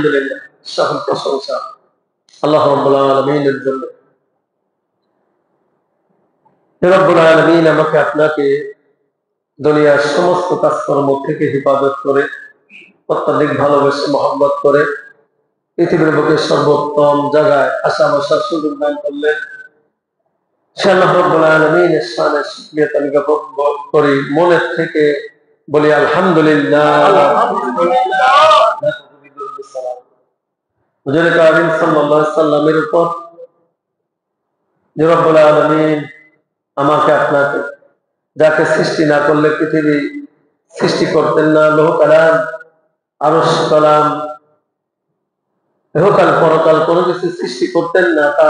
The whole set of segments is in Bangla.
আলহামদুলিল্লাহ, সকল প্রশংসা আল্লাহ রাব্বুল আলামিনের জন্য। রব্বুল আলামিন আমাকে আপনাকে দুনিয়ার সমস্ত কাজকর্ম থেকে হেফাজত করে, অত্যাধিক ভালোবেসে মহব্বত করে পৃথিবীর বুকে সর্বোত্তম জায়গায় আসা বসার সুযোগ দান করলেন। সে আল্লাহ রাব্বুল আলামিনের শানে শুকরিয়া তালিকা করি, মনের থেকে বলি আলহামদুলিল্লাহ। হুজুর কারীম সাল্লাল্লাহু আলাইহি সাল্লামের উপর যে রব্বুল আলামিন আমাকে আপনাকে, যাকে সৃষ্টি না করলে পৃথিবী সৃষ্টি করতেন না, লৌহ কালাম, আরশ কালাম, ইহকাল পরকাল কোনো কিছু সৃষ্টি করতেন না, তা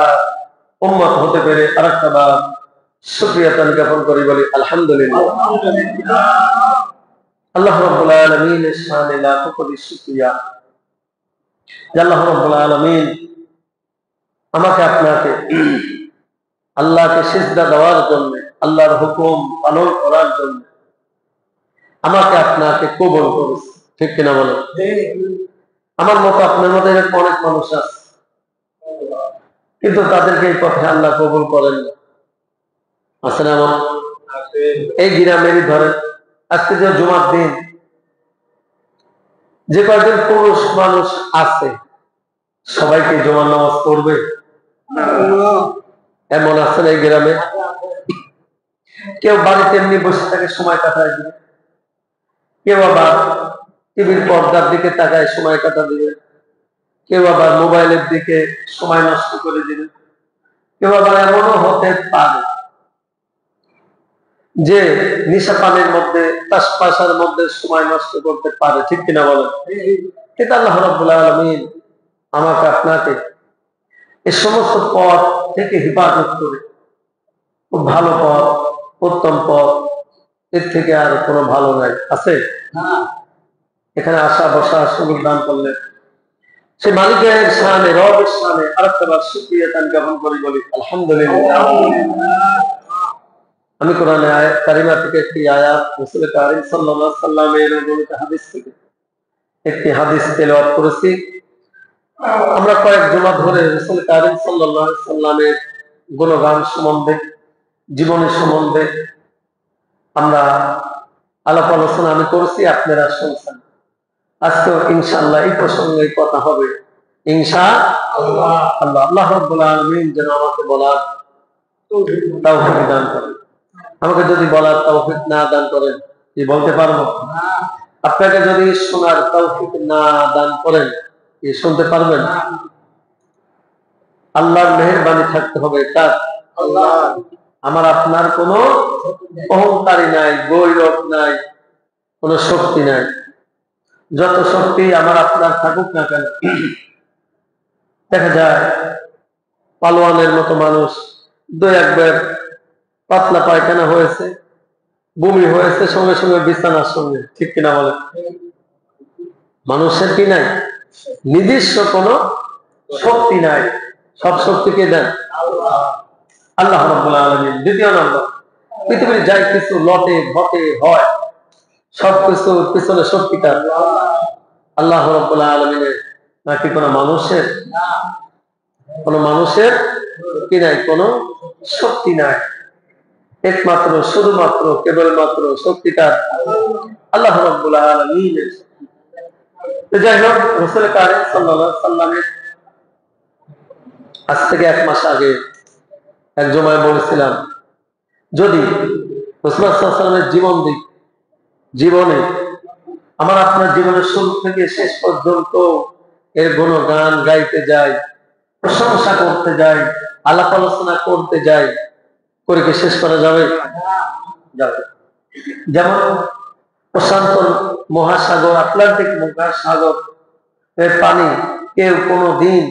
উম্মত হতে পেরে আরেকটা বার শুকরিয়া জ্ঞাপন করি, বলি আলহামদুলিল্লাহ। আল্লাহ রাব্বুল আলামিনের শানে লাখো কোটি শুকরিয়া যে আল্লাহ রাব্বুল আলামিন আমাকে আপনাকে আল্লাহকে সিজদা দেওয়ার জন্য, আল্লাহর হুকুম পালন করার জন্য আমাকে আপনাকে কবুল করেছে। ঠিক কিনা বলেন? আমার মতো আপনার মধ্যে এরকম অনেক মানুষ আছে, কিন্তু তাদেরকে এই পথে আল্লাহ কবুল করেন না। আছে না? আমার এই গ্রামেরই ধরেন, আজকে যে জুমার দিন, যে কয়েকজন পুরুষ মানুষ আছে সবাইকে জুমার নামাজ পড়বে এমন আছে না এই গ্রামে? কেউ বাড়িতে এমনি বসে থাকে, সময় কাটায় দিবে, কেউ আবার টিভির পর্দার দিকে তাকায় সময় কাটা দিবে, কেউ আবার মোবাইলের দিকে সময় নষ্ট করে দিবে, কেউ আবার এমনও হতে পারে যে নিশা পানের মধ্যে, তাসপাসার মধ্যে সময় নষ্ট করতে পারে। ঠিক কিনা বলেন? এটা আল্লাহ রাব্বুল আলামিন আমাকে আপনাকে এই সমস্ত পথ থেকে হেফাজত করে খুব ভালো পথ, উত্তম পথ, এর থেকে আর কোনো ভালো নাই। আছে? এখানে আসা বসা সুযোগ দান করলেন, সে মালিকের শানে, রবের শানে আরেকটা বার শুকরিয়া জ্ঞাপন করি, বলি আলহামদুলিল্লাহ। আমি কোরআনে আয়াত কারিমা থেকে একটি আয়াত, রাসূল কারীম সাল্লাল্লাহু আলাইহি সাল্লামের বর্ণিত হাদিস থেকে একটি হাদিস তেলাওয়াত করেছি। আমরা কয়েক জুমা ধরে রাসূল কারীম সাল্লাল্লাহু আলাইহি সাল্লামের গুণগান সম্বন্ধে, জীবনী সম্বন্ধে আমরা আলাপ আলোচনা আমি করেছি, আপনারা শুনছেন। আজকে ইনশাআল্লাহ এই প্রসঙ্গে কথা হবে ইনশাআল্লাহ। আল্লাহ রাব্বুল আলামিন যেন আমাকে বলার তৌফিক দান করেন। আমাকে যদি বলার তৌফিক না দান করেন, কি বলতে পারবো? আপনাকে যদি শোনার তৌফিক না দান করেন, কি শুনতে পারবেন? আল্লাহর মেহেরবানি থাকতে হবে। কার? আল্লাহ। আমার আপনার কোনো অহংকারী নাই, গৌরব নাই, কোনো শক্তি নাই। যত শক্তি আমার আপনার থাকুক না কেন, দেখা যায় পালোয়ানের মতো মানুষ দু একবার পাতলা পায়খানা হয়েছে, বমি হয়েছে, সঙ্গে সঙ্গে বিছানার সঙ্গে। ঠিক কিনা বলে? মানুষের কি নাই? নির্দিষ্ট কোন শক্তি নাই। সব শক্তিকে দেন আল্লাহ রাব্বুল আলামিন। দ্বিতীয় নম্বর, পৃথিবীর যাই কিছু লটে ঘটে হয়, সবকিছুর পিছনে শক্তিটা আল্লাহ রাব্বুল আলামিনের, নাকি কোনো মানুষের? কোনো মানুষের কি নাই? কোনো শক্তি নাই। একমাত্র, শুধুমাত্র, কেবলমাত্র শক্তিটা আল্লাহ রাব্বুল আলামিনের। যাই হোক, রাসূল কারীম সাল্লাল্লাহু আলাইহি সাল্লামের আজ থেকে 1 মাস আগে এক জুমায় বলেছিলাম, যদি রাসূল সাল্লাল্লাহু আলাইহি সাল্লামের জীবনে আমার আপনার জীবনের শুরু থেকে শেষ পর্যন্ত এর গুণগান গাইতে যাই, প্রশংসা করতে যাই, আলাপ আলোচনা করতে যাই, করে কি শেষ করা যাবে? যেমন প্রশান্ত মহাসাগর, আটলান্টিক মহাসাগর এর পানি কেউ কোনোদিন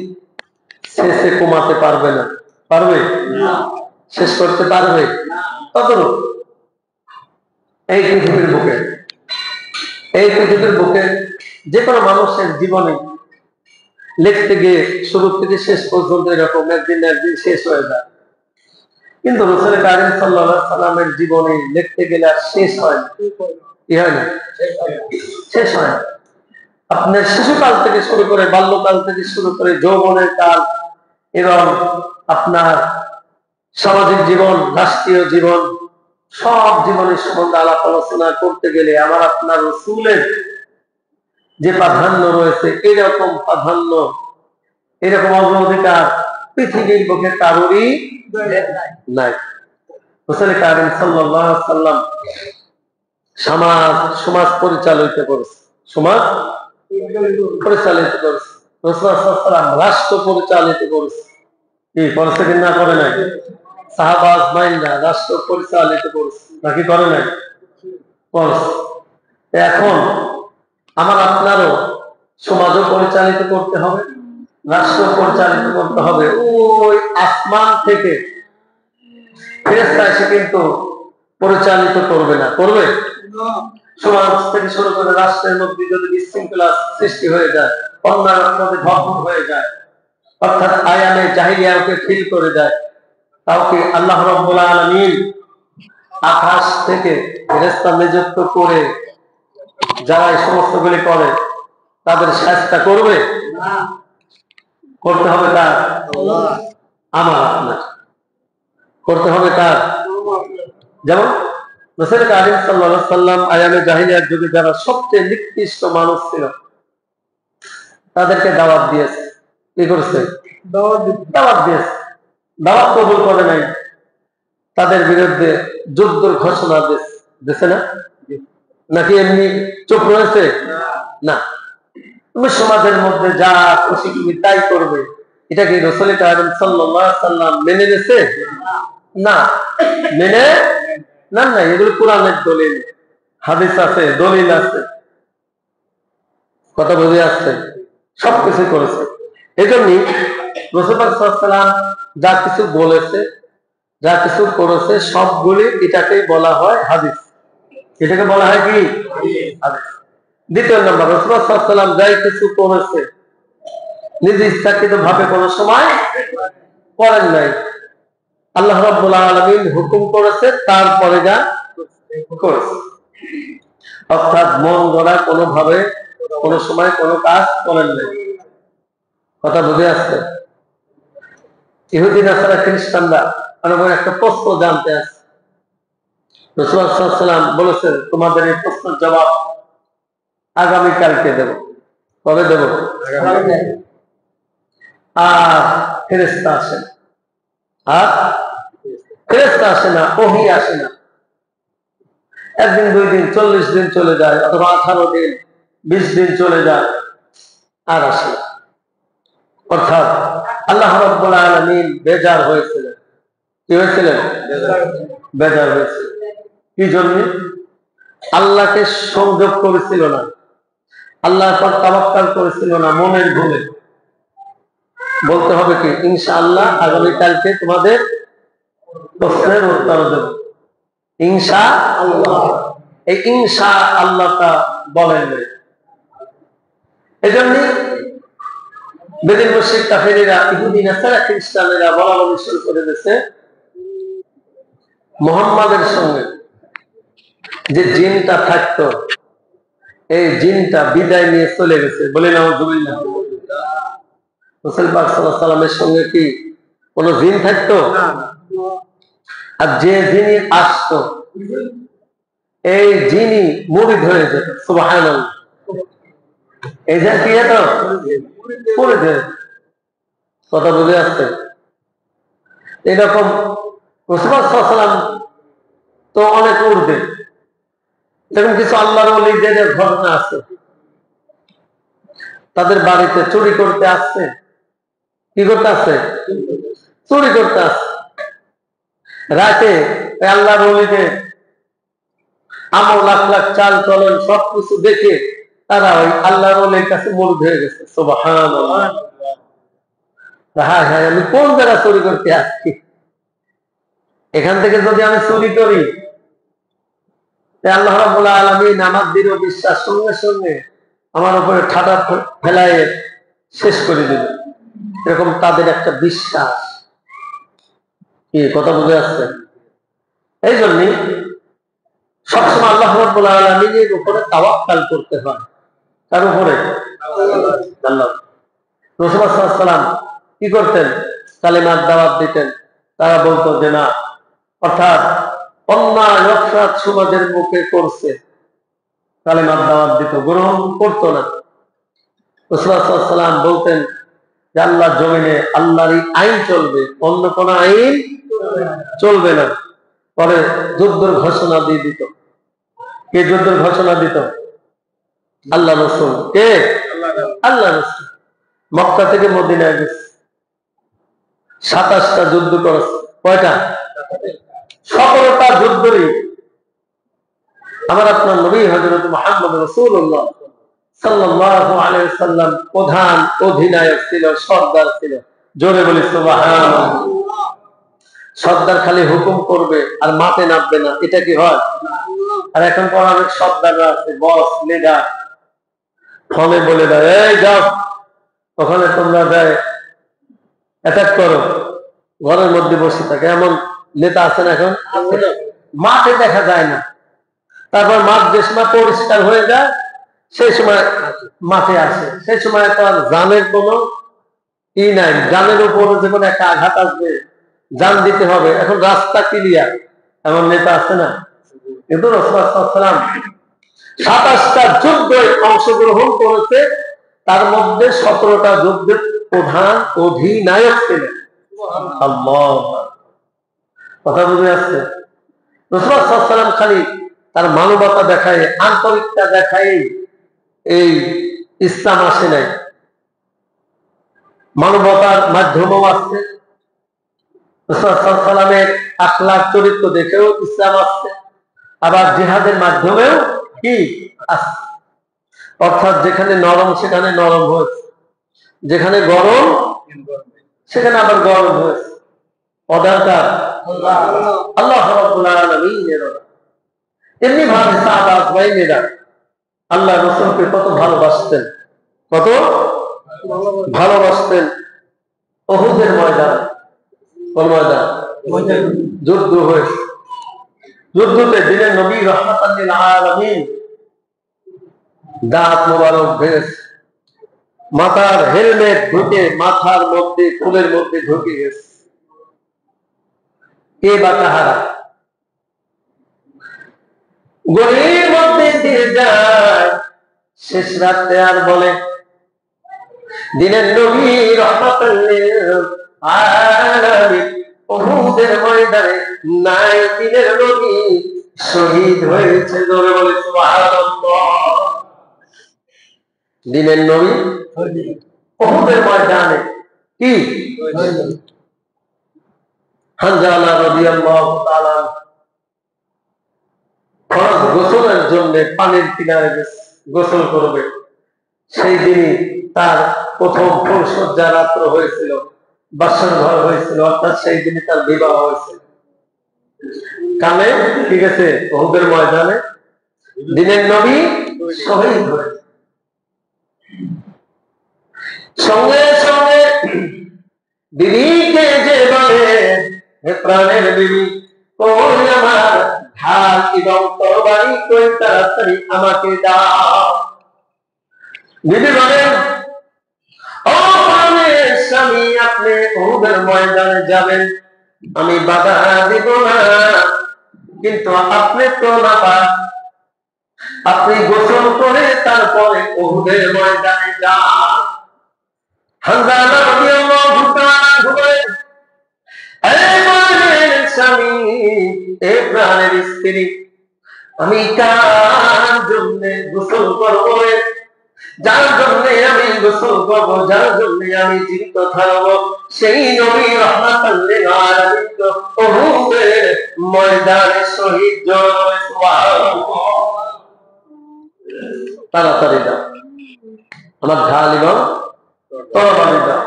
শেষে কমাতে পারবে না। পারবে? শেষ করতে পারবে? ততটুকু এই পৃথিবীর বুকে যে কোনো মানুষের জীবনে লিখতে গিয়ে শুরু থেকে শেষ পর্যন্ত এরকম একদিন শেষ হয়ে যায়, কিন্তু রাসূল কারীম সাল্লাল্লাহু আলাইহি সাল্লামের জীবনে লিখতে গেলে আর শেষ হয় না। কি হয় না? শেষ হয় না। আপনার শিশুকাল থেকে শুরু করে বাল্যকাল থেকে শুরু করে যৌবনের কাল এবং আপনার সামাজিক জীবন, রাষ্ট্রীয় জীবন, সব জীবনের সম্বন্ধে আলাপ আলোচনা করতে গেলে আমার আপনার রাসূলের যে প্রাধান্য রয়েছে, এরকম প্রাধান্য, এরকম অগ্রাধিকার পৃথিবীর বুকে কারোরই নাই। রাসূল কারীম সাল্লাল্লাহু আলাইহি ওয়াসাল্লাম সমাজ পরিচালিত করেছে, সমাজ পরিচালিত করেছে। রাসূল সাল্লাল্লাহু আলাইহি ওয়াসাল্লাম রাষ্ট্র পরিচালিত করেছে। কি করেছে কি না করে নাই? সাহাবা আজমাইনরা রাষ্ট্র পরিচালিত করেছে নাকি করে নাই? করেছে। এখন আমার আপনারও সমাজও পরিচালিত করতে হবে, রাষ্ট্র পরিচালিত করতে হবে। ওই আসমান থেকে ফেরেশতা এসে কিন্তু পরিচালিত করবে না, করবে? সমাজ থেকে শুরু করে রাষ্ট্রের মধ্যে যদি বিশৃঙ্খলা সৃষ্টি হয়ে যায়, অন্যায়ের মধ্যে ভরপুর হয়ে যায়, অর্থাৎ আয়ামে জাহিলিয়াকে ফিল করে যায়, তাও কি আল্লাহ রাব্বুল আলামিন আকাশ থেকে ফেরেশতা নিযুক্ত করে যারা এই সমস্তগুলি করে তাদের শাস্তি করবে না? করতে হবে কার? আল্লাহ। আমার আপনার করতে হবে কার? যেমন রাসূল কারীম সাল্লাল্লাহু আলাইহি ওয়াসাল্লাম আয়ামে জাহিলিয়ার যুগে যারা সবচেয়ে নিকৃষ্ট মানুষ ছিল তাদেরকে দাওয়াত দিয়েছে। কি করেছে? দাওয়াত দিয়েছে। দাওয়াত কবুল করে নাই, তাদের বিরুদ্ধে যুদ্ধের ঘোষণা দিয়েছে না? নাকি এমনি চুপ রয়েছে? না। তুমি সমাজের মধ্যে যা খুশি তুমি তাই করবে, এটা কি রাসূল কারীম সাল্লাল্লাহু আলাইহি ওয়াসাল্লাম মেনে নিয়েছে? না, মেনে না। না, এগুলো কোরআনের দলিল, হাদিস আছে, দলিল আছে, কথা বুঝে আসছে, সবকিছু করেছে। এই জন্যই রাসূল সাল্লাল্লাহু আলাইহি ওয়াসাল্লাম যা কিছু বলেছে, যা কিছু করেছে, সবগুলি এটাকেই বলা হয় হাদিস। এটাকে বলা হয় কি? হাদিস। দ্বিতীয় নম্বর, রাসূল সাল্লাল্লাহু আলাইহি ওয়াসাল্লাম যাই কিছু করেছে নিজ ইচ্ছাকৃত ভাবে কোনো সময় করেন নাই। আল্লাহ রাব্বুল আলামিন হুকুম করেছে, তারপরে যা করেছে। অর্থাৎ মন গড়া কোনো ভাবে কোনো সময় কোনো কাজ করেন নাই। কথা বুঝে আসছে? ইহুদি নাসারা খ্রিস্টানরা একটা প্রশ্ন জানতে আসে। রাসূল সাল্লাল্লাহু আলাইহি ওয়াসাল্লাম বলেছেন, তোমাদের এই প্রশ্নের জবাব আগামীকালকে দেব। কবে দেব? আর ফেরেশতা আসে না, আর ফেরেশতা আসে না, ওহী আসে না। একদিন, 2 দিন, 40 দিন চলে যায়, অথবা 18 দিন, 20 দিন চলে যায়, আর আসে না। অর্থাৎ আল্লাহ রাব্বুল আলামিন বেজার হয়েছিলেন। কি হয়েছিলেন? বেজার হয়েছিলেন। কি জন্য? আল্লাহকে সংযোগ করেছিল না, আল্লাহর পর তাওয়াক্কুল করেছিল না, মনের ভুলে। বলতে হবে কি, ইনশাআল্লাহ আগামীকালকে তোমাদের প্রশ্নের উত্তর দেব, ইনশাআল্লাহ। এই ইনশাআল্লাহটা বলেন নাই। এজন্য বেদিন মুশরিক কাফেরেরা, ইহুদি নাসারা খ্রিস্টানেরা বলা বলি শুরু করে দিয়েছে, মুহাম্মাদের সঙ্গে যে জিনটা থাকতো, এই জিনটা বিদায় নিয়ে চলে গেছে। বলে নাউযুবিল্লাহ। রাসূল পাক সাল্লাল্লাহু আলাইহি ওয়াসাল্লামের সঙ্গে কি কোন জিন থাকতো? আর যে জিনি আসতো, এই জিনি মুরিদ হয়ে যেত। সুবহানাল্লাহ। এই যে কি হতো? মুরিদ হয়ে। কথা বুঝে আসছে? এরকম রাসূল সাল্লাল্লাহু আলাইহি ওয়াসাল্লাম তো অনেক ঊর্ধ্বে। এরকম কিছু আল্লাহর ওলীদের ঘটনা আছে, তাদের বাড়িতে চুরি করতে আসছে। কি করতে আসছে? চুরি করতে আসছে। রাতে আল্লাহর ওলীদের আমল, আখলাক, চাল চলন সবকিছু দেখে তারা ওই আল্লাহর ওলীর কাছে মুরিদ হয়ে গেছে। সুবহানাল্লাহ। হ্যাঁ হ্যাঁ, আমি কোন জায়গা চুরি করতে আসছি, এখান থেকে যদি আমি চুরি করি, আল্লাহ রাব্বুল আলামিন আমার দৃঢ় বিশ্বাস সঙ্গে সঙ্গে আমার উপরে ঠাডা ফেলায় শেষ করে দিবে। এরকম তাদের একটা বিশ্বাস। কি কথা বুঝে আসছে? এই জন্যই সবসময় আল্লাহ রাব্বুল আলামিনের উপরে তাওয়াক্কুল করতে হয়। তার উপরে আল্লাহ। রাসূলুল্লাহ সাল্লাল্লাহু আলাইহি ওয়াসাল্লাম কি করতেন? কালিমার দাওয়াত দিতেন। তারা বলতো যে না, অর্থাৎ অন্যায় অপরাধ সমাজের মুখে করছে, কালিমার দাওয়াত দিত, গ্রহণ করতো না। রাসূলুল্লাহ সাল্লাল্লাহু আলাইহি ওয়াসাল্লাম বলতেন যে আল্লাহর জমিনে আল্লাহরই আইন চলবে, অন্য কোন আইন চলবে না। পরে যুদ্ধের ঘোষণা দিয়ে দিত। কে যুদ্ধের ঘোষণা দিত? আল্লাহ রাসূল। কে? আল্লাহ রাসূল। মক্কা থেকে মদিনায় গেছে, 27টা যুদ্ধ করেছে। কয়টা? 17টা যুদ্ধই আমার আপনার নবী হযরত মুহাম্মদ রাসূলুল্লাহ সাল্লাল্লাহু আলাইহি ওয়াসাল্লাম প্রধান অধিনায়ক ছিল, সর্দার ছিল। জোরে বলি সুবহানাল্লাহ। সর্দার খালি হুকুম করবে আর মাঠে নামবে না, এটা কি হয়? আর এখন পর অনেক সর্দাররা আছে, বস, লিডার, ফোনে বলে দেয় এই যাও ওখানে তোমরা যায় অ্যাটাক করো, ঘরের মধ্যে বসে থাকে। এমন নেতা আছেন এখন? মাঠে দেখা যায় না। তারপর মাঠ যে সময় পরিষ্কার হয়ে যায় সেই সময় মাঠে আসে। সেই সময় তো আর জানের কোনো ই নাই, জানের উপরে যে কোনো একটা আঘাত আসবে, জান দিতে হবে, এখন রাস্তা ক্লিয়ার, এমন নেতা আছে না? কিন্তু রাসূলুল্লাহ সাল্লাল্লাহু আলাইহি ওয়াসাল্লাম 27টা যুদ্ধে অংশগ্রহণ করেছে, তার মধ্যে 17টা যুদ্ধের প্রধান অধিনায়ক ছিলেন। আল্লাহ, কথা বুঝে আসছে? রাসূলুল্লাহ সাল্লাল্লাহু আলাইহি ওয়াসাল্লাম খালি তার মানবতা দেখায়, আন্তরিকতা দেখায় এই ইসলাম আসে নাই, মানবতার মাধ্যমেও আসছে। রাসূলুল্লাহ সাল্লাল্লাহু আলাইহি ওয়াসাল্লামের আখলাক চরিত্র দেখেও ইসলাম আসছে, আবার জিহাদের মাধ্যমেও কি আসছে। অর্থাৎ যেখানে নরম সেখানে নরম হয়েছে, যেখানে গরম সেখানে আবার গরম হয়েছে। অর্ডারটা আল্লাহ রাব্বুল আলামিনের। এমনি ভাবে সাহাবা আজমাইনেরা আল্লাহ রাসূলকে কত ভালোবাসতেন, কত ভালোবাসতেন। উহুদের ময়দান, কোন ময়দান? যুদ্ধ হয়েছে। যুদ্ধতে দিনের নবী রাহমাতাল লিল আলামিন দাঁত মোবারক ভেঙেছে, মাথার হেলমেট ঢুকে মাথার মধ্যে ফুলের মধ্যে ঢুকে গেছে। কে বা কাহারা গলির মধ্যে দিয়ে যায়, শেষ রাতে আর বলে দিনের নবী রাহমাতাল লিল আলামিন উহুদের ময়দানে নাই, দিনের নবী শহীদ হয়েছে। জোরে বলে সুবহানাল্লাহ। দিনের নবী উহুদের ময়দানে কি হানজালা রাদিয়াল্লাহু তাআলা ফরজ গোসলের জন্য পানির কিনারে গেছে, গোসল করবে। সেই দিনই তার প্রথম ফুলসজ্জা রাত্র হয়েছিল, বাসর ঘর হয়েছিল, অর্থাৎ সেই দিনই তার বিবাহ হয়েছিল। কামে ঠিক আছে, উহুদের ময়দানে দিনের নবী শহীদ হয়েছে। সঙ্গে সঙ্গে বিবিকে যে বলে হে প্রাণের বিবি, কই আমার ঢাল এবং তরবারি, কই তাড়াতাড়ি আমাকে দাও। বিবি বলেন ও প্রাণের স্বামী, আপনি উহুদের ময়দানে যাবেন, আমি বাধা দিব না, কিন্তু আপনি তো নাপাক, আপনি গোসল করে তারপরে উহুদের ময়দানে যান। হানজালা রাদিয়াল্লাহু তাআলা বলেন এই প্রাণের স্বামী, এই প্রাণের স্ত্রী, আমি কার জন্য গোসল করব, যার জন্য আমি গোসল করব, যার জন্য আমি জীবিত থাকব, সেই নবী রাহমাতাল লিল আলামিন উহুদের ময়দানে শহীদ। জয় সুবহানাল্লাহ। তাড়াতাড়ি দাও, আমার ঢাল এবং তরবারি দাও।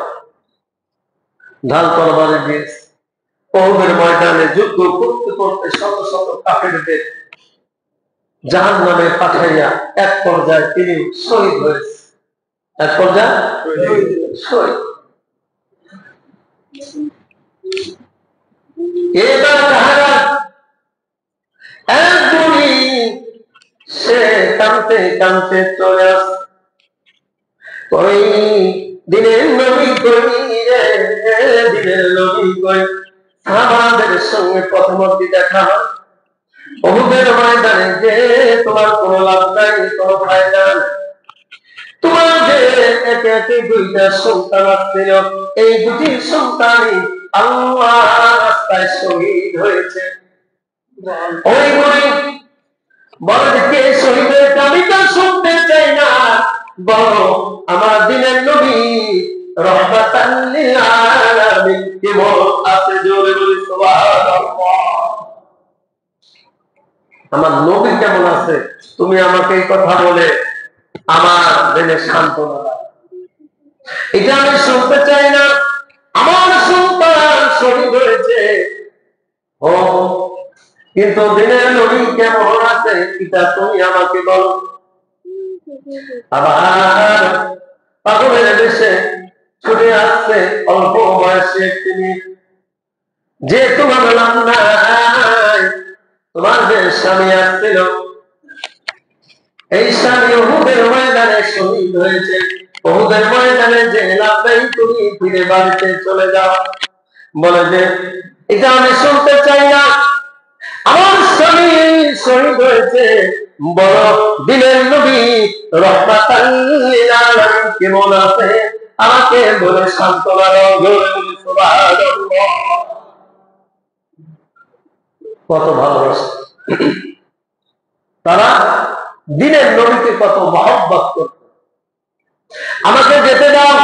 ঢাল তরবারি দিয়েছে। উহুদের ময়দানে যুদ্ধ করতে করতে শত শত কাফেরদের জাহান্নামে পাঠাইয়া এক পর্যায়ে তিনি শহীদ হয়েছে। এক পর্যায়ে শহীদ। এবার তাহারা একজনই সে কাঁদতে কাঁদতে চলে আসে, কই দিনের নবী কই রে, দিনের নবী কই। সাহাবাদের সঙ্গে প্রথমটি দেখা হয় উহুদের ময়দানে, যে তোমার কোনো লাভ নাই, কোনো ফায়দা নাই। তোমার যে একে একে দুইটা সন্তান আসছিল, এই দুটি সন্তানই আল্লাহর রাস্তায় শহীদ হয়েছে। ওই গরিব বলে কে শহীদ হয়েছে আমি তো শুনতে চাই না, বলো আমার দিনের নবী রহমাতাল লিল আলামিন কেমন আছে, জোরে বলি সুবহানাল্লাহ। আমার নবী কেমন আছে, তুমি আমাকে এই কথা বলে আমার দিনে সান্ত্বনা দাও। এটা আমি শুনতে চাই না। আমার সন্তান শহীদ হয়েছে, ও কিন্তু দিনের নবী কেমন আছে এটা তুমি আমাকে বলো। আবার পাগলের দেশে ছুটে আসছে অল্প বয়সে একটি মেয়ে, যে তোমার নাম নাই, তোমার যে স্বামী আসছিল, এই স্বামী উহুদের ময়দানে শহীদ হয়েছে। উহুদের ময়দানে যে লাভ নাই, তুমি ফিরে বাড়িতে চলে যাও। বলে যে এটা আমি শুনতে চাই না, আমার স্বামী শহীদ হয়েছে, বড় দিনের নবী রহমাতাল লিল আলামিন কেমন আছে আমাকে বলে সান্ত্বনা দাও, জোরে বলি সুবহানাল্লাহ। কত ভালোবাসে তারা, দিনের নবীকে কত মহব্বত করত। আমাকে যেতে দাও।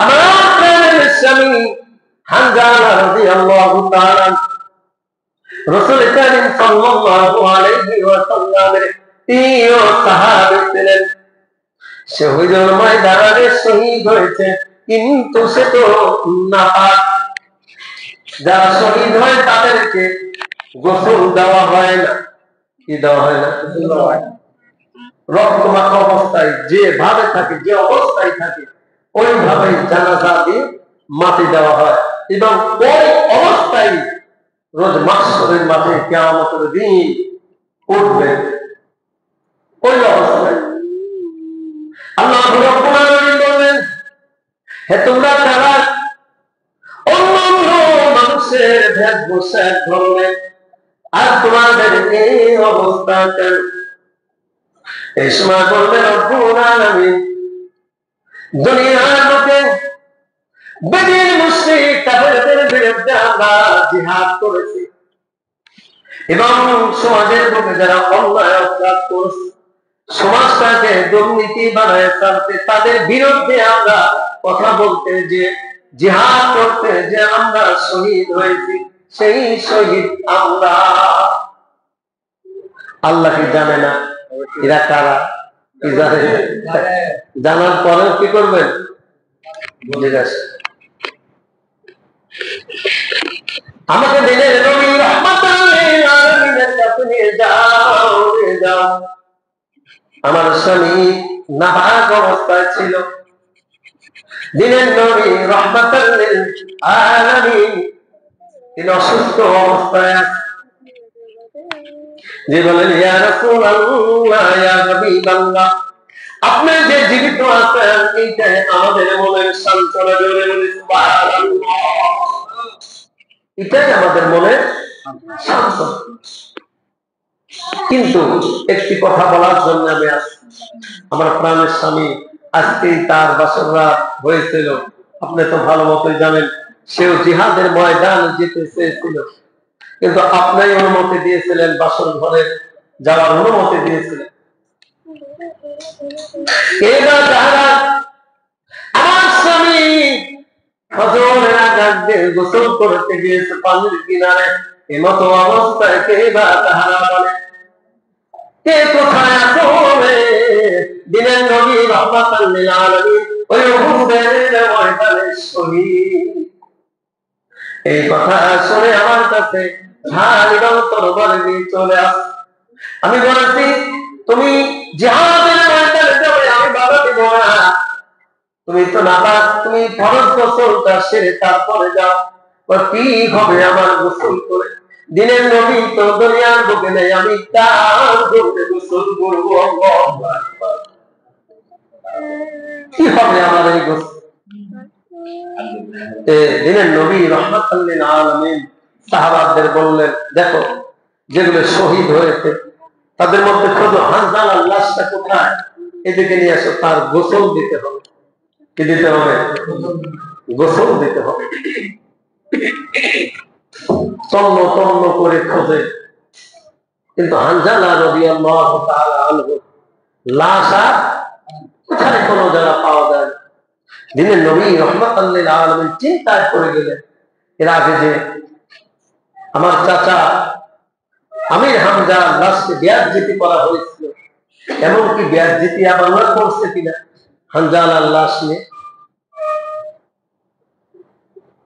আমার প্রাণের স্বামী হানজালা রাদিয়াল্লাহু তাআলা রাসূল কারীম সাল্লাল্লাহু আলাইহি ওয়াসাল্লামের প্রিয় সাহাবী ছিলেন। সে হুজুর ময়দানে শহীদ হয়েছে, কিন্তু সে তো নাপাক। যারা শহীদ হয় তাদেরকে গোসল দেওয়া হয় না। কি দেওয়া হয় না? রক্তমাখা অবস্থায় যেভাবে থাকে, যে অবস্থায় থাকে ওইভাবেই জানাজা দিয়ে মাটি দেওয়া হয়, এবং ওই অবস্থায় রোজ মাহশরের মাঠে কিয়ামতের দিন উঠবে। ওই অবস্থায় আল্লাহ রাব্বুল আলামিন বলেন, হে তোমরা যারা অন্যান্য মানুষের বেশভূষা এক ধরনের, আর তোমাদের এই অবস্থা কেন? এই সময় বলবেন রব্বুল আলামিন, দুনিয়ার লোকে বেদিন মুশরিক কাফেরদের বিরুদ্ধে আমরা জিহাদ করেছি, এবং সমাজের বুকে যারা অন্যায় অপরাধ করছে, সমাজটাকে দুর্নীতি বানায় ফেলতে, তাদের বিরুদ্ধে আমরা কথা বলতে, যে জিহাদ করতে যে আমরা শহীদ হয়েছি, সেই শহীদ আমরা। আল্লাহ কি জানে না এরা কারা? কি জানে? জানার পরেও কি করবেন? আমাকে দিনের নবী রহমাতাল লিল আলামিনের কাছে নিয়ে যাও, নিয়ে যাও। আমার স্বামী নাপাক অবস্থায় ছিল, দিনের নবী রহমাতাল লিল আলামিন তিনি অসুস্থ অবস্থায়। যে বলেন ইয়া রাসূলুল্লাহ, ইয়া হাবিবাল্লাহ, আপনি যে জীবিত আছেন এইটাই আমাদের মনের সান্ত্বনা, জোরে বলি সুবহানাল্লাহ। এটাই আমাদের মনে সান্ত্বনা। কিন্তু একটি কথা বলার জন্য আমি আসছি। আমার প্রাণের স্বামী আজকেই তার বাসর রাত হয়েছিল, আপনি তো ভালো মতোই জানেন। সেও জিহাদের ময়দান যেতে চেয়েছিল, কিন্তু আপনি অনুমতি দিয়েছিলেন, বাসর ঘরে যাওয়ার অনুমতি দিয়েছিলেন। আমার স্বামী ফজরের আজান দিয়ে গোসল করতে গিয়েছে পানির কিনারে, এমতো অবস্থায় কে বা তাহারা বলে, কে কোথায় আছো রে? দিনের নবী রহমাতাল লিল আলামিন ওই উহুদের ময়দানে শহীদ। এই কথা শুনে আমার কাছে ঝাল এবং তরবারি নিয়ে চলে আসে। আমি বলেছি, তুমি জিহাদের ময়দানে যাবে, আমি বাধা দিব না। তুমি তো নাপাক, তুমি ফরজ গোসলটা সেরে তারপরে যাও। কি হবে আমার গোসল করে? দিনের নবী তো দুনিয়ার বুকে নেই, আমি তার বুকে গোসল করবো। আল্লাহু আকবার। কি হবে আমার এই গোসল? দিনের নবী রাহমাতুল লিল আলামিন সাহাবাদের বললেন, দেখো যেগুলো শহীদ হয়েছে তাদের মধ্যে খোঁজো হানজালার লাশটা কোথায়, এদিকে নিয়ে আসো, তার গোসল দিতে হবে। কি দিতে হবে? গোসল দিতে হবে। তন্ন তন্ন করে খোঁজে, কিন্তু হানজালা রাদিয়াল্লাহু তাআলা আনহু লাশ আর কোথায় কোনো জায়গা পাওয়া যায় না। দিনের নবী রাহমাতুল লিল আলামিন চিন্তায় পড়ে গেলেন, এর আগে যে আমার চাচা আমির হামজার লাশকে বেয়াজ্জিতি করা হয়েছিল, এমনকি বেয়াজ্জিতি আবার করছে কিনা হানজালার লাশ নিয়ে।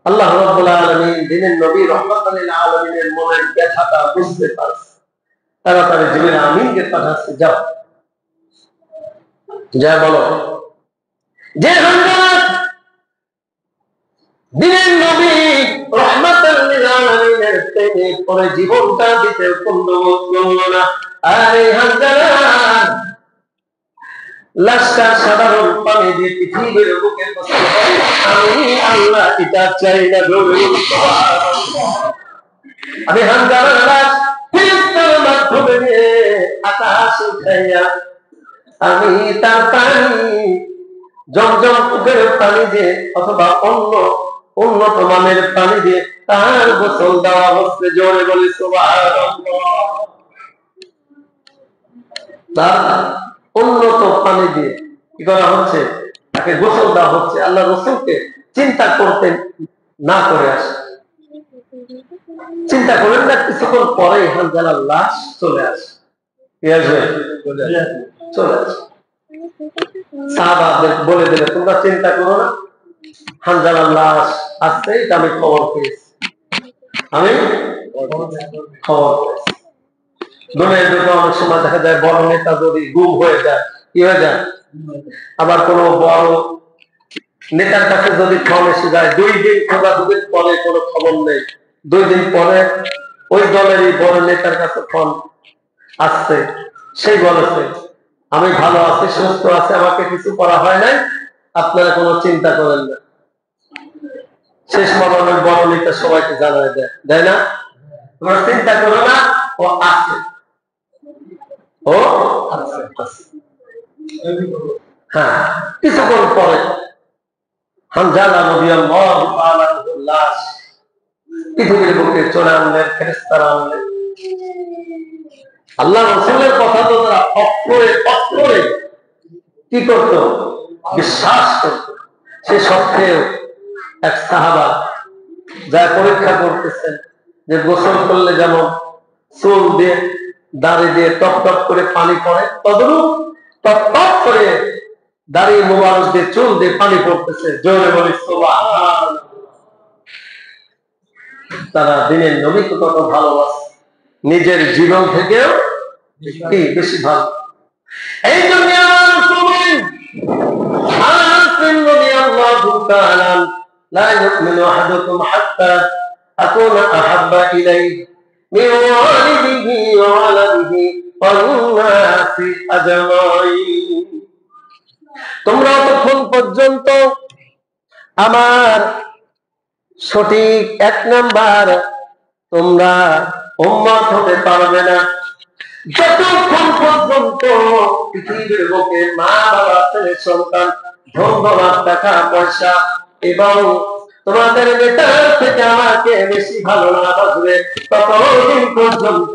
আল্লাহ রাব্বুল আলামিন দিনের নবী রাহমাতুল লিল আলামিনের মনের ব্যথাটা বুঝতে পারছে, তাড়াতাড়ি জিবরিল আমিনকে পাঠাচ্ছে, যাও যা বলো যে হানজালা দিনের নবী রাহমাতুল লিল আলামিনের প্রেমে পড়ে জীবনটা দিতে কুণ্ড করল না। আর এই হানজালা লাশটা সাধারণ পানি দিয়ে পৃথিবীর বুকে বসে, আমি আল্লাহ এটা চাই না। আমি হানজালার লাশ ফেরেশতার মাধ্যমে নিয়ে আকাশ উঠাইয়া আমি তার পানি জমজম পুকুরের পানি দিয়ে অথবা অন্য উন্নত মানের পানি দিয়ে তার গোসল দেওয়া হচ্ছে। জোরে বলি সুবহানাল্লাহ। তার উন্নত পানি দিয়ে কি করা হচ্ছে? তাকে গোসল দেওয়া হচ্ছে। আল্লাহ রাসূলকে চিন্তা করতে না করে আসে, চিন্তা করেন না, কিছুক্ষণ পরে হানজালার লাশ চলে আসে। কি আসবে? চলে আসে। সাহাবাদের বলে দিলে, তোমরা চিন্তা করো না, হানজালার লাশ আসছে, এটা আমি খবর পেয়েছি, আমি খবর পেয়েছি। দুনিয়ার যুগে অনেক সময় দেখা যায় বড় নেতা যদি গুম হয়ে যায়, কি হয়ে যায়? আবার কোন বড় নেতার কাছে যদি ফোন এসে যায়, 2 দিন খোঁজাখুঁজির পরে কোনো খবর নেই, 2 দিন পরে ওই দলেরই বড় নেতার কাছে ফোন আসছে, সেই বলেছে আমি ভালো আছি, সুস্থ আছি, আমাকে কিছু করা হয় নাই, আপনারা কোনো চিন্তা করেন না। শেষ মরণের বড় নেতা সবাইকে জানায় দেয়, তাই না? তোমরা চিন্তা করো না, ও আছে, ও আছে। হ্যাঁ, কিছুক্ষণ পরে হানজালা রাদিয়াল্লাহু তাআলা আনহুর লাশ পৃথিবীর বুকে চলে আনলেন, ফেরেশতারা আনলেন। আল্লাহ রাসূলের কথা তো তারা অক্ষরে কি করত? বিশ্বাস করত। সে সত্ত্বেও এক সাহাবা যা পরীক্ষা করতেছেন যে গোসল করলে যেমন চুল দিয়ে দাড়ি দিয়ে টপ টপ করে পানি পড়ে, তদরূপ টপ টপ করে দাড়ি মোবারক দিয়ে চুল দিয়ে পানি পড়তেছে। জোরে বলি সুবহানাল্লাহ। তারা দিনের নবীকে কত ভালোবাসে, নিজের জীবন থেকেও কি বেশি ভালো। এই জন্য لا يؤمن أحدكم حتى أكون أحب إليه من والده وولده والناس أجمعين। তোমরা তখন পর্যন্ত আমার সঠিক 1 নাম্বার তোমরা উম্মত হতে পারবে না যতক্ষণ পর্যন্ত পৃথিবীর বুকে মা বাবা ছেলে সন্তান ধন টাকা পয়সা এবং তোমাদের নেতার থেকে আমাকে বেশি ভালো না বাসবে, ততদিন পর্যন্ত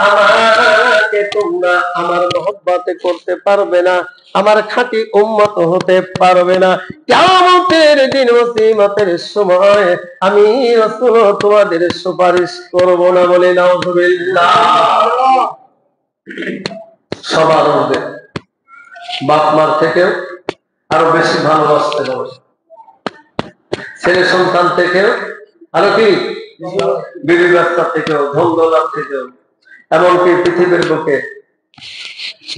আমাকে তোমরা আমার মহব্বতে করতে পারবে না, আমার খাঁটি উম্মত হতে পারবে না। কিয়ামতের দিন মুসিবতের সময় আমি রাসূল তোমাদের সুপারিশ করব না। বলে নাউযুবিল্লাহ। সবার মধ্যে বাপ মার থেকেও আরো বেশি ভালোবাসতে হবে, ছেলে সন্তান থেকেও আরো কি বিবি বাচ্চা থেকেও, ধন দৌলত থেকেও, এমনকি পৃথিবীর বুকে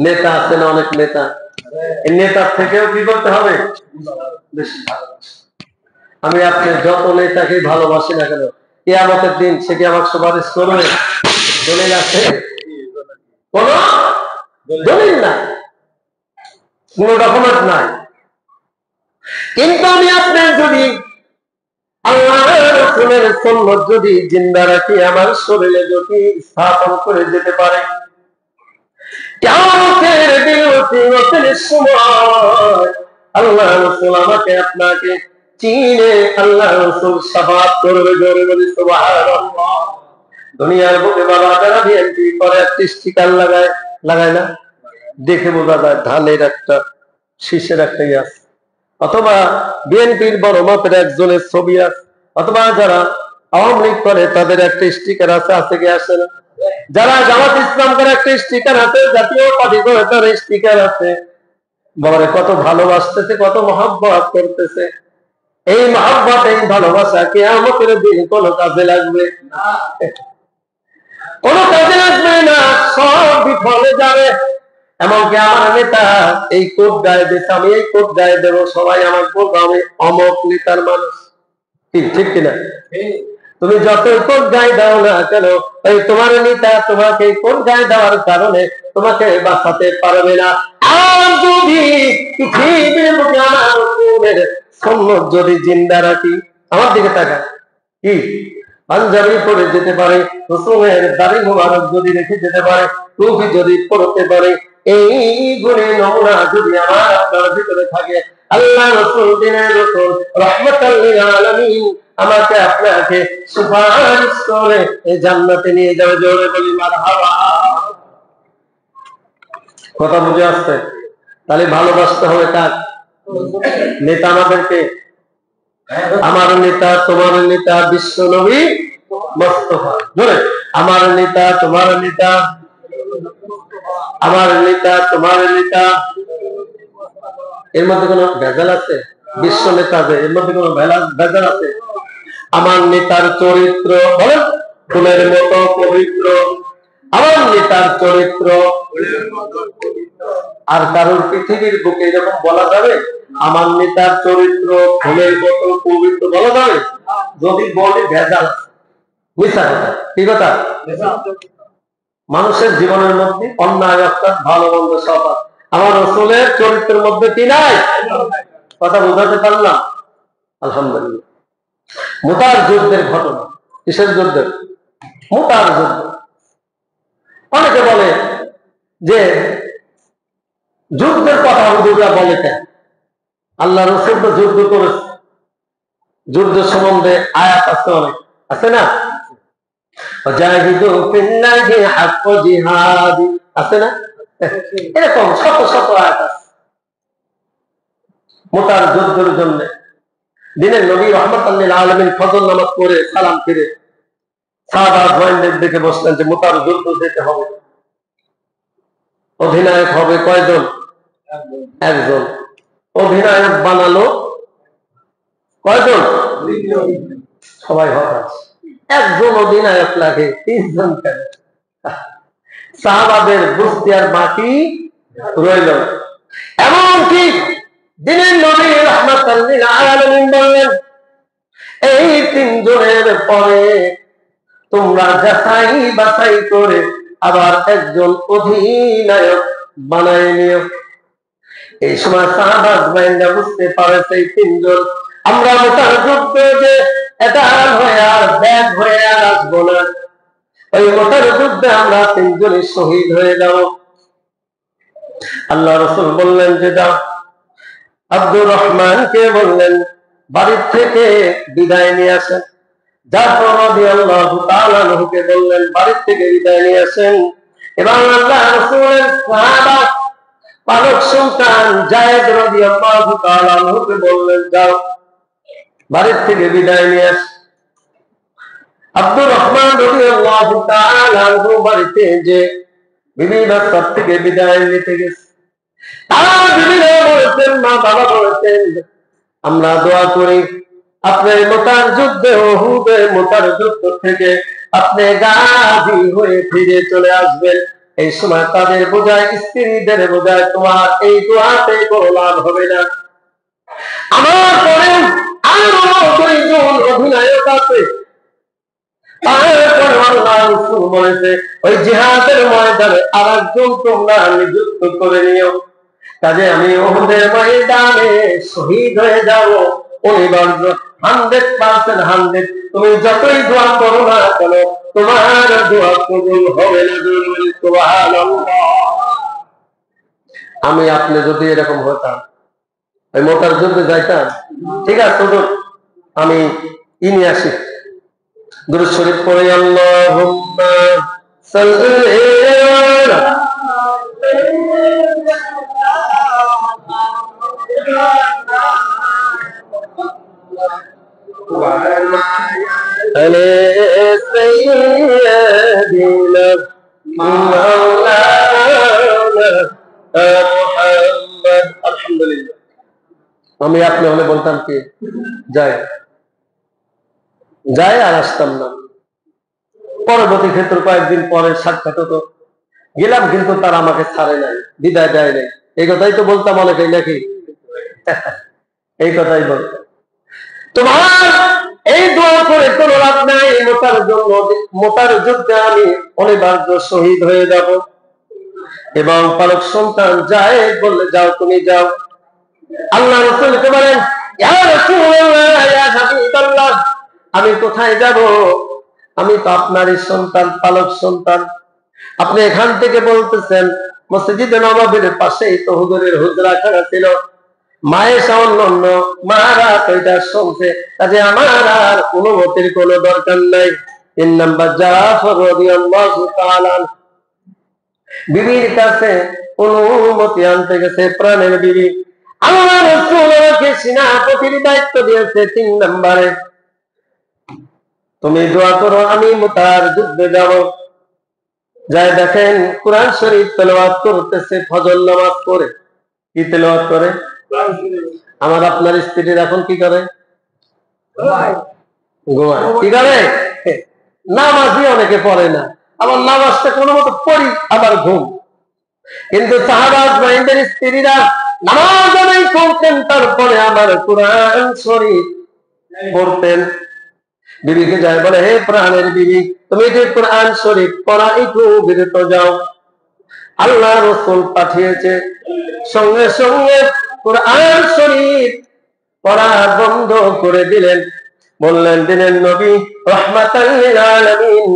নেতা আছেন অনেক নেতা, এই নেতার থেকেও কি করতে হবে? বেশি ভালোবাসা। আমি আপনি যত নেতাকে ভালোবাসি না কেন, কিয়ামতের দিন সে কি আমাকে সুপারিশ করবে? দলিল আছে? কোন দলিল না। কোন ডকুমেন্ট নাই। কিন্তু আমি আপনার যদি আল্লাহ রাসূলের সুন্নাত যদি জিন্দা রাখি, আমার শরীরে যদি স্থাপন করে যেতে পারে, কিয়ামতের দিন কিয়ামতের সময় আল্লাহ রাসূল আমাকে আপনাকে চিনে আল্লাহ রাসূল শাফাআত করবে। জোরে বলি সুবহানাল্লাহ। দুনিয়ার বুকে বাবা যারা বিএনপি করে একটা স্টিকার লাগায়, লাগায় না, দেখে বোঝা যায় ধানের একটা শীষের একটা আছে, অথবা বিএনপির বড় মাপের একজনের ছবি আছে, অথবা যারা আওয়ামী লীগ করে তাদের একটা স্টিকার আছে, আছে কি আসে না? যারা জামাত ইসলাম করে একটা স্টিকার আছে, জাতীয় পার্টি করে তার স্টিকার আছে। বাবারে কত ভালোবাসতেছে, কত মহব্বত করতেছে। এই মহব্বত, এই ভালোবাসা কিয়ামতের দিন কোন কাজে লাগবে না, কোন কাজে লাগবে না, সব বিফলে যাবে। এমনকি আমার নেতা এই কোট গায়ে দিচ্ছে, আমি এই কোট গায়ে দেবো, সবাই আমার বলবো আমি অমক নেতার মানুষ। ঠিক কিনা? তুমি যত কোট গায়ে দাও না কেন, এই তোমার নেতা তোমাকে কোট গায়ে দেওয়ার কারণে তোমাকে বাঁচাতে পারবে না। আর যদি পৃথিবীর বুকে আমার রাসূলের সুন্নাত যদি জিন্দা রাখি, আমার দিকে তাকা, কি পাঞ্জাবি পরে যেতে পারে, রাসূলের দাড়ি মোবারক যদি রেখে যেতে পারে, টুপি যদি পরতে পারে, এই গুণে নমুনা যদি আমার আপনার ভিতরে থাকে, আল্লাহ রাসূল দিনের রাসূল রাহমাতাল লিল আলামিন আমাকে আপনাকে সুপারিশ করে এই জান্নাতে নিয়ে যাবে। জোরে বলি মারহাবা। কথা বুঝে আসছে? তাহলে ভালোবাসতে হবে কার? নেতা আমাদেরকে। আমার নেতা, তোমার নেতা বিশ্ব নবী মুস্তাফা। জোরে, আমার নেতা, তোমার নেতা, আমার নেতা, তোমার নেতা। এর মধ্যে কোনো ভেজাল আছে? বিশ্ব নেতা যে, এর মধ্যে কোনো ভেজাল আছে? আমার নেতার চরিত্র বলেন ফুলের মতো পবিত্র, আমার নেতার চরিত্র। আর কারোর পৃথিবীর বুকে এরকম বলা যাবে আমার নেতার চরিত্র ফুলের মতো পবিত্র? বলা যাবে? যদি বলে ভেজাল, মিথ্যা কথা। কি কথা? মানুষের জীবনের মধ্যে অন্যায়, অর্থাৎ ভালো মন্দ সব আছে। আমার রাসূলের চরিত্রের মধ্যে কি নাই? কথা বোঝাতে পারলাম? আলহামদুলিল্লাহ। মুতার যুদ্ধের ঘটনা। কিসের যুদ্ধের? মুতার যুদ্ধ। অনেকে বলে যে যুদ্ধের কথা হুজুররা বলে কেন? আল্লাহ রাসূল তো যুদ্ধ করেছে, যুদ্ধ সম্বন্ধে আয়াত আছে অনেক, আছে না? জাহিদু ফিল্লাহি হাক্ক জিহাদি, আছে না? এরকম শত শত আয়াত আছে মুতার যুদ্ধের জন্য। দিনের নবী রাহমাতাল লিল আলামিন ফজর নামাজ পড়ে সালাম ফিরে সাহাবা জওয়ানদের দিকে বসলেন যে মুতার যুদ্ধ যেতে হবে। অধিনায়ক হবে কয়জন? একজন। অধিনায়ক বানালো কয়জন? সবাই হতাশ। একজন অধিনায়ক লাগে, ৩০ জন কেন? সাহাবাদের বুঝতে আর বাকি রইল। এমনকি দিনের নবী রাহমাতাল লিল আলামিন বললেন এই ৩ জনের পরে তোমরা যাচাই বাছাই করে আবার একজন অধিনায়ক বানায় নিও। এই সময় সাহাবা বাইন্দা বুঝতে পারে সেই ৩ জন আমরা মুতার যুদ্ধ যে এটা হয়ে আর ব্যাগ হয়ে আর আসবো না, ওই মুতার যুদ্ধে আমরা ৩ জনই শহীদ হয়ে যাব। আল্লাহ রাসূল বললেন যে যাও। আব্দুর রহমানকে বললেন বাড়ির থেকে বিদায় নিয়ে আসেন। জাফর রাদিয়াল্লাহু তাআলা আনহুকে বললেন বাড়ির থেকে বিদায় নিয়ে আসেন। এবং আল্লাহ রাসূলের সাহাবা পালক সন্তান যায়েদ রাদিয়াল্লাহু তাআলা আনহুকে বললেন যাও বাড়ির থেকে বিদায় নিয়ে আস। আব্দুর রহমান রাদিয়াল্লাহু তাআলা আনহু বাড়িতে যে বিবি বাচ্চার থেকে বিদায় নিতে গেছে। তারা বিবিরা বলেছেন, মা বাবা বলেছেন আমরা দোয়া করি আপনি মুতার যুদ্ধে, উহুদের মুতার যুদ্ধ থেকে আপনি গাজী হয়ে ফিরে চলে আসবেন। এই সময় তাদের বোঝায়, স্ত্রীদের বোঝায় তোমার এই দোয়াতে কোনো লাভ হবে না। আমার পরে আরো ২ জন অধিনায়ক আছে। তারপর আল্লাহ রাসূল বলেছে ওই জিহাদের ময়দানে আরেকজন তোমরা নিযুক্ত করে নিও। কাজে আমি উহুদের ময়দানে শহীদ হয়ে যাব অনিবার্য, 100% 100। তুমি যতই দোয়া করো না কেন তোমার দোয়া কবুল হবে না। সুবহানাল্লাহ। আমি আপনি যদি এরকম হতাম, ওই মোটার যুদ্ধে যাইতাম। ঠিক আছে, তো আমি নিয়ে আসি, দুরূদ শরীফ পড়ে আল্লাহুম্মা সাল্লি আলা সাইয়্যিদিনা মাওলানা মুহাম্মদ। আলহামদুলিল্লাহ। আমি আপনি হলে বলতাম কি যাই যাই আর আসতাম না। পরবর্তী ক্ষেত্রে কয়েকদিন পরে সাক্ষাৎ হতো, গেলাম, কিন্তু তারা আমাকে ছাড়ে নাই, বিদায় দেয় নাই। এই কথাই তো বলতাম অনেকেই নাকি এই কথাই বলতাম। তোমার এই দোয়া করে কোনো লাভ নাই। মোটার জন্য, মোটার যুদ্ধে আমি অনিবার্য শহীদ হয়ে যাব। এবং পালক সন্তান যায় বললে যাও, তুমি যাও। আল্লাহ রাসূলকে বলেন, ইয়া রাসূলুল্লাহ, ইয়া হাবিবাল্লাহ, আমি কোথায় যাব? আমি তো আপনারই সন্তান, পালক সন্তান। আপনি এখান থেকে বলতেছেন মসজিদে নববীর পাশেই তো হুজুরের হুজরাখানা ছিল, মায়ের অন্য মারা তো এটা শুনছে, কাজে আমার আর অনুমতির কোনো দরকার নাই। 3 নাম্বার জাফর রাদিয়াল্লাহু তাআলা বিবির কাছে অনুমতি আনতে গেছে, প্রাণের বিবি। আল্লাহ রাসূল আমাকে সেনাপতির দায়িত্ব দিয়েছে। 3 নম্বরে তুমি দোয়া করো, আমি মুতার যুদ্ধে যাব। যাই দেখেন কোরআন শরীফ তেলাওয়াত করতেছে, ফজর নামাজ পড়ে। কি তেলাওয়াত করে? আমার আপনার স্ত্রীর এখন কি করে? ঘুমায়। কি করে? নামাজই অনেকে পড়ে না, আবার নামাজটা কোনো মতো পড়ি, আবার ঘুম। কিন্তু সাহাবাজ মাইন্ডের স্ত্রীরা নামাজ অনেক পড়তেন, তারপরে আমার কোরআন শরীফ পড়তেন। বিবিকে যায় বলে, হে প্রাণের বিবি, তুমি যে কোরআন শরীফ পড়া একটু বিরত যাও। আল্লাহ রাসূল পাঠিয়েছে। সঙ্গে সঙ্গে কোরআন শরীফ পড়া বন্ধ করে দিলেন। বললেন, দিনের নবী রাহমাতাল লিল আলামিন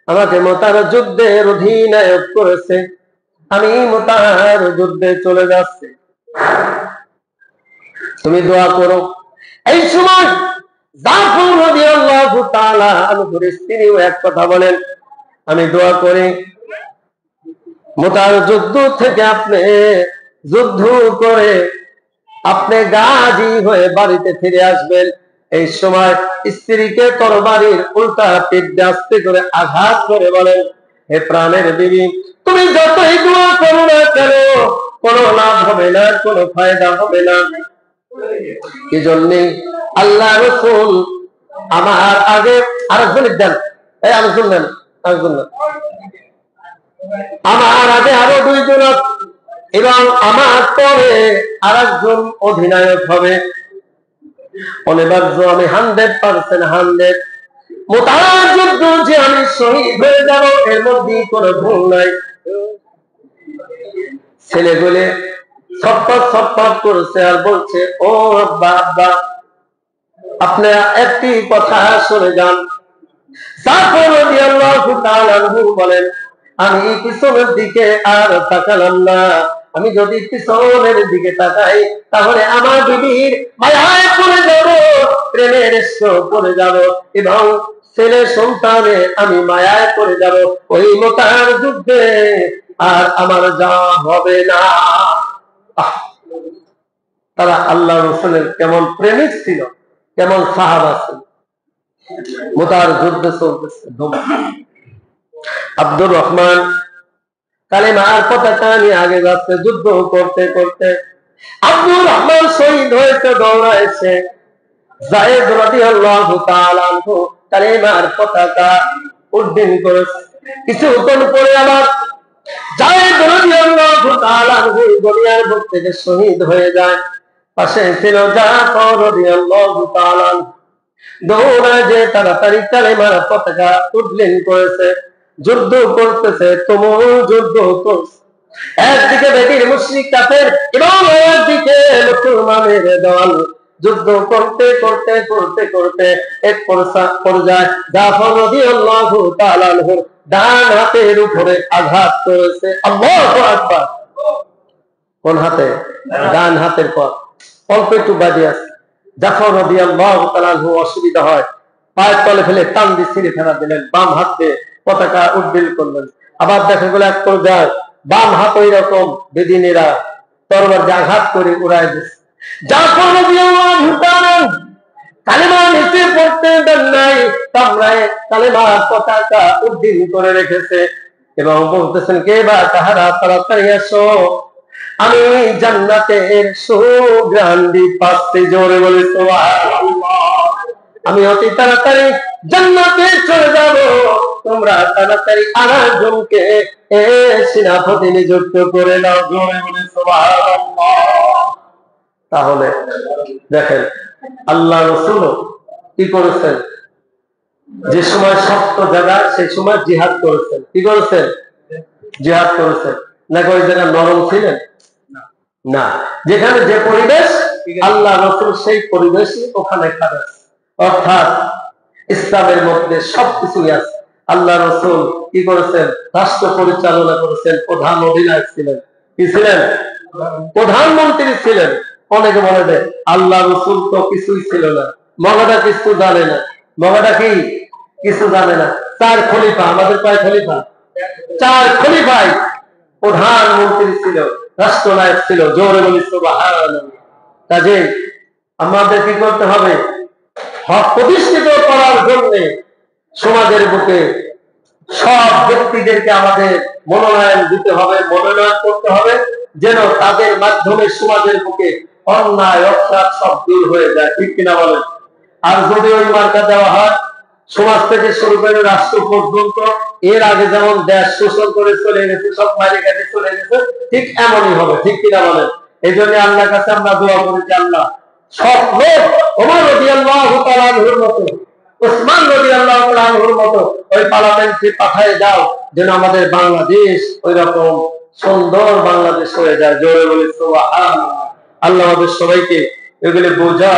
আমাকে মুতার যুদ্ধের অধিনায়ক করেছে, আমি মুতার যুদ্ধে চলে যাচ্ছি, তুমি দোয়া করো। এই সময় জাফর রাদিয়াল্লাহু তাআলা আনহুর স্ত্রীও এক কথা বলেন, আমি দোয়া করি মুতার যুদ্ধ থেকে আপনি যুদ্ধ করে আপনি গাজী হয়ে বাড়িতে ফিরে আসবেন। এই সময় স্ত্রীকে তরবারির উল্টা পিঠ দিয়ে আস্তে করে আঘাত করে বলেন, হে প্রাণের বিবি, তুমি যতই দোয়া করো না কেন কোনো লাভ হবে না, কোনো ফায়দা হবে না। এই জন্য আল্লাহ রাসূল আমার আগে আরেকজন দেন, এই আরেকজন দেন, আরেকজন দেন, আমার আগে আরো 2 জন এবং আমার পরে আরেকজন অধিনায়ক হবে। অনিবার্য আমি 100% 100 মুতার যুদ্ধ যে আমি শহীদ হয়ে যাব, এর মধ্যে কোনো ভুল নাই। ছেলেগুলো ছটফট ছটফট করছে আর বলছে, ও আব্বা, আব্বা, আপনারা একটি কথা শুনে যান। জাফর রাদিয়াল্লাহু তাআলা আনহু বলেন, আমি পিছনের দিকে আর তাকালাম না। আমি যদি পিছনের দিকে তাকাই তাহলে আমার বিবির মায়ায় পড়ে যাব, প্রেমের এসে পড়ে যাব, এবং ছেলে সন্তানে আমি মায়ায় পড়ে যাব। ওই মুতার যুদ্ধে আর আমার যাওয়া হবে না। তারা আল্লাহ রাসূলের কেমন প্রেমিক ছিল, কেমন সাহাবা ছিল। মুতার যুদ্ধ চলতেছে, আব্দুর রহমান কালেমার পতাকা নিয়ে আগে যাচ্ছে, যুদ্ধ করতে করতে আব্দুর রহমান শহীদ হয়েছে, দৌড়াইছে। যায়েদ রাদিয়াল্লাহু তাআলা আনহু কালেমার পতাকা উড্ডীন করেছে। কিছুক্ষণ পরে আবার যায়েদ রাদিয়াল্লাহু তাআলা আনহু দুনিয়ার বুক থেকে শহীদ হয়ে যায়। পাশে ছিল জাফর রাদিয়াল্লাহু তাআলা, দৌড়ায় যে তাড়াতাড়ি কালেমার পতাকা উড্ডীন করেছে, যুদ্ধ করতেছে, তুমুল যুদ্ধ করছে। একদিকে বেদির মুশরিক কাফের এবং একদিকে মুসলমানের দল যুদ্ধ করতে করতে করতে করতে এক পর্যায়ে জাফর রাদিয়াল্লাহু তাআলা ডান হাতের উপরে আঘাত করেছে। আল্লাহু আকবার। কোন হাতে? ডান হাতের পর অল্প একটু বাড়ি আছে। জাফর রাদিয়াল্লাহু তাআলা অসুবিধা হয়, পায়ের তলে ফেলে টান দিয়ে ছিঁড়ে ফেলা দিলেন, বাম হাতে পতাকা উড্ডীন করলেন। আবার দেখা গেল এক পর্যায়ে বাম হাত ওই রকম বেদিনেরা তরবার দিয়ে আঘাত করে উড়াই দিচ্ছে। জাফর রাদিয়াল্লাহু তাআলা কালেমা নিতে পড়তে দেন নাই, কামরায় কালেমার পতাকা উড্ডীন করে রেখেছে এবং বলতেছেন, কে বা তাহারা তাড়াতাড়ি আসো, আমি জান্নাতের সুঘ্রাণ পাচ্ছি। জোরে বলে সুবহানাল্লাহ। আমি অতি তাড়াতাড়ি জান্নাতে চলে যাব, তোমরা তাড়াতাড়ি আরেকজনকে সেনাপতি নিযুক্ত করে দাও। জোরে বলে সুবহানাল্লাহ। তাহলে দেখেন আল্লাহ রাসূল কি করেছেন, যে সময় শক্ত জায়গা সেই সময় জিহাদ করেছেন। কি করেছেন? জিহাদ করেছেন। নাকি ওই জায়গা নরম ছিলেন? না, যেখানে যে পরিবেশ আল্লাহ রাসূল সেই পরিবেশই ওখানে খারাপ। অর্থাৎ ইসলামের মধ্যে সবকিছুই আছে। আল্লাহ রাসূল কি করেছেন? রাষ্ট্র পরিচালনা করেছেন, প্রধান অধিনায়ক ছিলেন। কি ছিলেন? প্রধানমন্ত্রী ছিলেন। অনেকে বলে দেয় আল্লাহ রাসূল তো কিছুই ছিল না, মগাটা কিছু জানে না। মগাটা কি? কিছু জানে না। 4 খলিফা, আমাদের কয় খলিফা? 4 খলিফাই প্রধানমন্ত্রী ছিল, রাষ্ট্রনায়ক ছিল। জোরে বলি সুবহানাল্লাহ। কাজে আমাদের কি করতে হবে? হক প্রতিষ্ঠিত করার জন্য সমাজের বুকে সব ব্যক্তিদেরকে আমাদের মনোনয়ন দিতে হবে, মনোনয়ন করতে হবে, যেন তাদের মাধ্যমে সমাজের বুকে অন্যায় অপরাধ সব দূর হয়ে যায়। ঠিক কিনা বলেন? আর যদি ওই মার্কা দেওয়া হয়, সমাজ থেকে শুরু করে রাষ্ট্র পর্যন্ত, এর আগে যেমন দেশ শোষণ করে চলে গেছে, সব মারি কাটে চলে গেছে, ঠিক এমনই হবে। ঠিক কিনা বলেন? এই জন্য আল্লাহর কাছে আমরা দোয়া করি যে আল্লাহ সব লোক ওমর রাদিয়াল্লাহু তাআলা আনহুর মতো, উসমান রাদিয়াল্লাহু তাআলা আনহুর মতো ওই পার্লামেন্টে পাঠিয়ে দাও, যেন আমাদের বাংলাদেশ ওই রকম সুন্দর বাংলাদেশ হয়ে যায়। জোরে বলি সুবহানাল্লাহ। আল্লাহ আমাদের সবাইকে এগুলো বোঝা